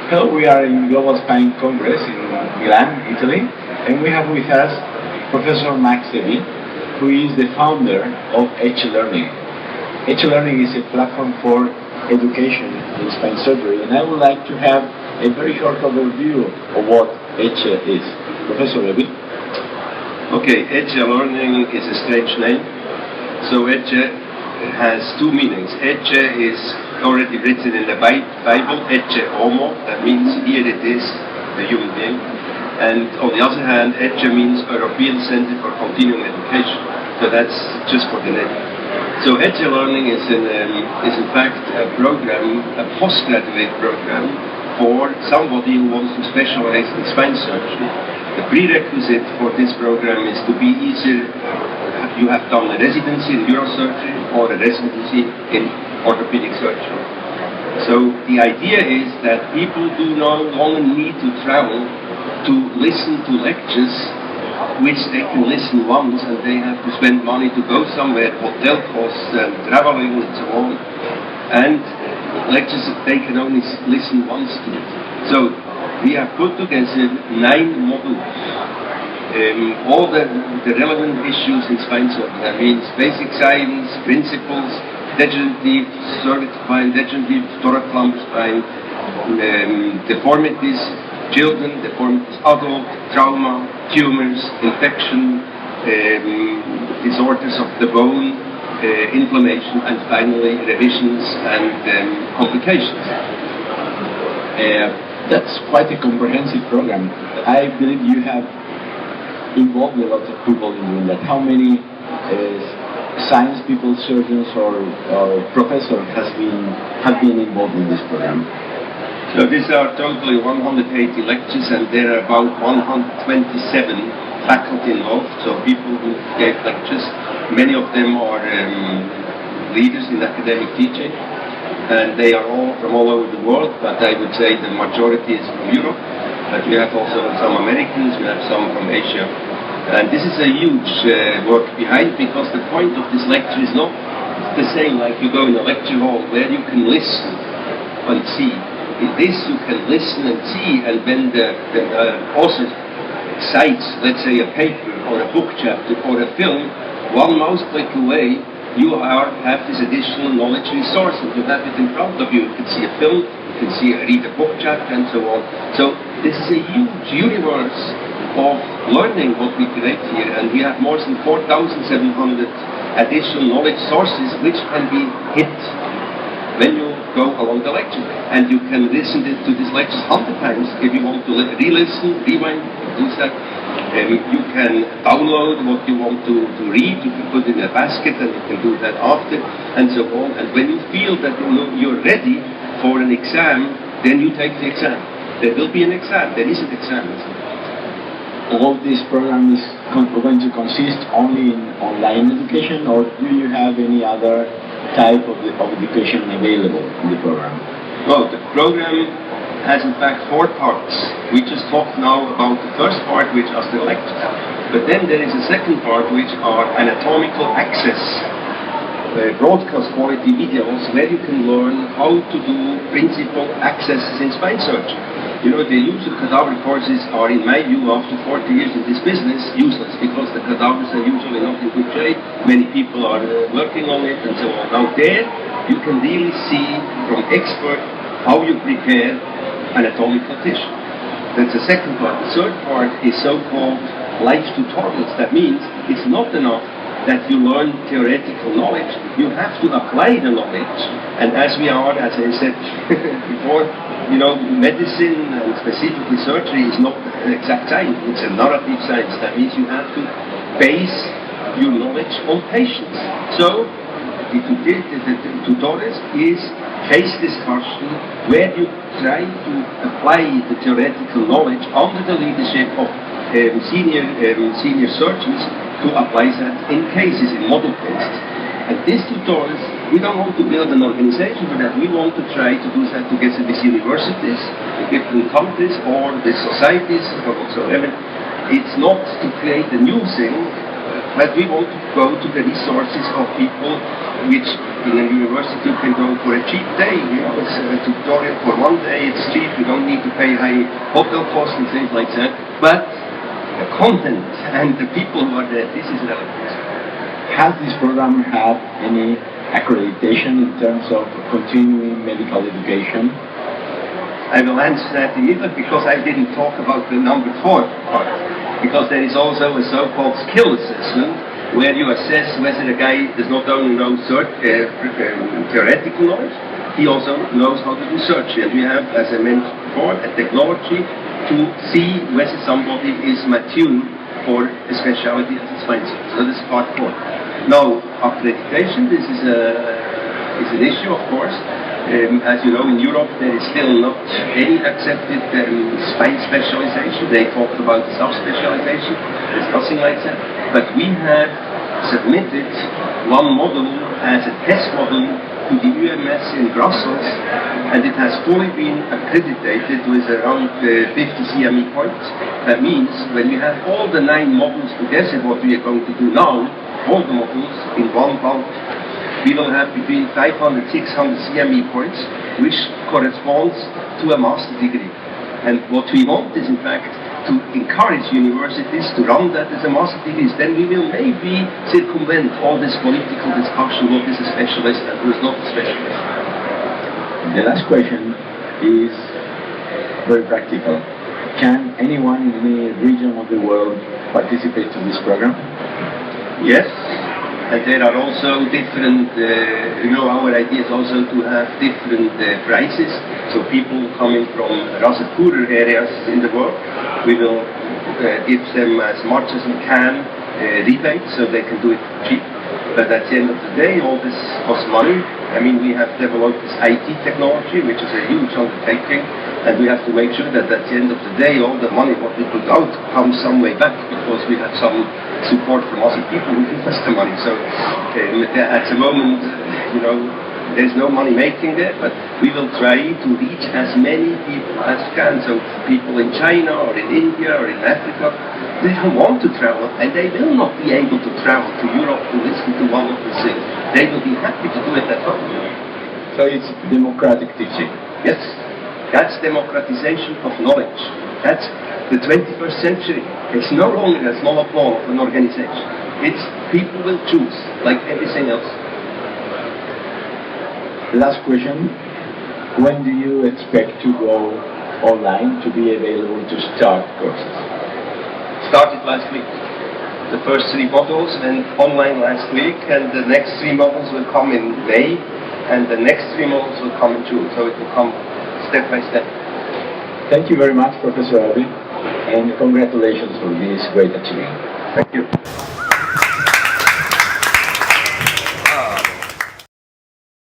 Hello, we are in Global Spine Congress in Milan, Italy, and we have with us Professor Max Aebi, who is the founder of eccElearning. eccElearning is a platform for education in spine surgery, and I would like to have a very short overview of what ecce is. Professor Aebi? Okay, eccElearning is a strange name. So ecce has two meanings. Ecce is already written in the Bible, ecce homo, that means here it is, the human being. And on the other hand, ecce means European Center for Continuing Education. So that's just for the name. So eccElearning is in fact a program, a postgraduate program for somebody who wants to specialize in spine surgery. The prerequisite for this program is to be either you have done a residency in neurosurgery or a residency in orthopedic surgery. So the idea is that people do no longer need to travel to listen to lectures which they can listen once, and they have to spend money to go somewhere, hotel costs and traveling and so on, and lectures they can only listen once to. So we have put together 9 modules. All the relevant issues in spine surgery. That means basic science, principles, degenerative, cervical spine, degenerative, thoracolumbar spine, deformities, children, deformities, adult, trauma, tumors, infection, disorders of the bone, inflammation, and finally revisions and complications. That's quite a comprehensive program. I believe you have involved a lot of people in doing that. How many science people, surgeons, or professors have been involved in this program? So these are totally 180 lectures, and there are about 127 faculty involved, so people who gave lectures. Many of them are leaders in academic teaching, and they are all from all over the world, but I would say the majority is from Europe. But we have also some Americans, we have some from Asia. And this is a huge work behind, because the point of this lecture is not the same like you go in a lecture hall where you can listen and see. In this you can listen and see, and when the author cites, let's say, a paper or a book chapter or a film, one mouse click away, you have this additional knowledge resource, and you have it in front of you. You can see a film, you can read a book chapter, and so on. So this is a huge universe of learning what we create here, and we have more than 4,700 additional knowledge sources which can be hit when you go along the lecture. And you can listen to these lectures 100 times if you want to re-listen, rewind, do that. You can download what you want to read, you can put it in a basket, and you can do that after, and so on. And when you feel that you're ready for an exam, then you take the exam. There will be an exam, there is an exam. All this program is going to consist only in online education, or do you have any other type of education available in the program? Well, the program has in fact 4 parts. We just talked now about the first part, which is the lecture. But then there is a second part, which are anatomical access, broadcast quality videos, where you can learn how to do principal accesses in spine surgery. You know, the use of cadaver courses are, in my view, after 40 years in this business, useless, because the cadavers are usually not in good shape. Many people are working on it, and so on. Now there, you can really see from expert how you prepare anatomical tissue. That's the second part. The third part is so-called life tutorials. That means it's not enough that you learn theoretical knowledge. You have to apply the knowledge. And as we are, as I said before, you know, medicine and specifically surgery is not an exact science. It's a narrative science. That means you have to base your knowledge on patients. So the tutorials is case discussion where you try to apply the theoretical knowledge under the leadership of senior surgeons to apply that in cases, in model cases. And these tutorials, we don't want to build an organization for that. We want to try to do that together with universities, different countries, or with societies, or whatsoever. It's not to create a new thing. But we want to go to the resources of people which in a university you can go for a cheap day. It's a tutorial for one day, it's cheap, you don't need to pay high hotel costs and things like that. But the content and the people who are there, this is relevant. Has this program had any accreditation in terms of continuing medical education? I will answer that immediately because I didn't talk about the number 4 part. Because there is also a so-called skill assessment where you assess whether a guy does not only know theoretical knowledge, he also knows how to do surgery. And we have, as I mentioned before, a technology to see whether somebody is mature for a specialty as a spine surgeon. So this is part 4. Now, accreditation, this is an issue, of course. As you know, in Europe there is still not any accepted spine specialization. They talked about subspecialization. There's nothing like that. But we have submitted one model as a test model to the UMS in Brussels, and it has fully been accredited with around 50 CME points. That means when we have all the 9 models together, what we are going to do now, all the models in one bout, we will have between 500 and 600 CME points, which corresponds to a master degree. And what we want is, in fact, to encourage universities to run that as a master degree. Then we will maybe circumvent all this political discussion, what is a specialist and who is not a specialist. The last question is very practical. Can anyone in any region of the world participate in this program? Yes. And there are also different, our idea is also to have different prices. So people coming from rather poorer areas in the world, we will give them as much as we can rebate so they can do it cheap. But at the end of the day, all this costs money. I mean, we have developed this IT technology, which is a huge undertaking, and we have to make sure that at the end of the day, all the money what we put out comes some way back, because we have some support from other people who give us the money. So at the moment, there's no money making there, but we will try to reach as many people as we can. So people in China or in India or in Africa, they don't want to travel, and they will not be able to travel to Europe to listen to one of the things. They will be happy to do it at home. So it's democratic teaching. Yes, that's democratization of knowledge. That's the 21st century. It's no longer a small applause of an organization. It's people will choose, like everything else. Last question. When do you expect to go online to be available to start courses? Started last week. The first 3 modules went online last week, and the next 3 modules will come in May, and the next 3 modules will come in June. So it will come step by step. Thank you very much, Professor Aebi, and congratulations for this great achievement. Thank you.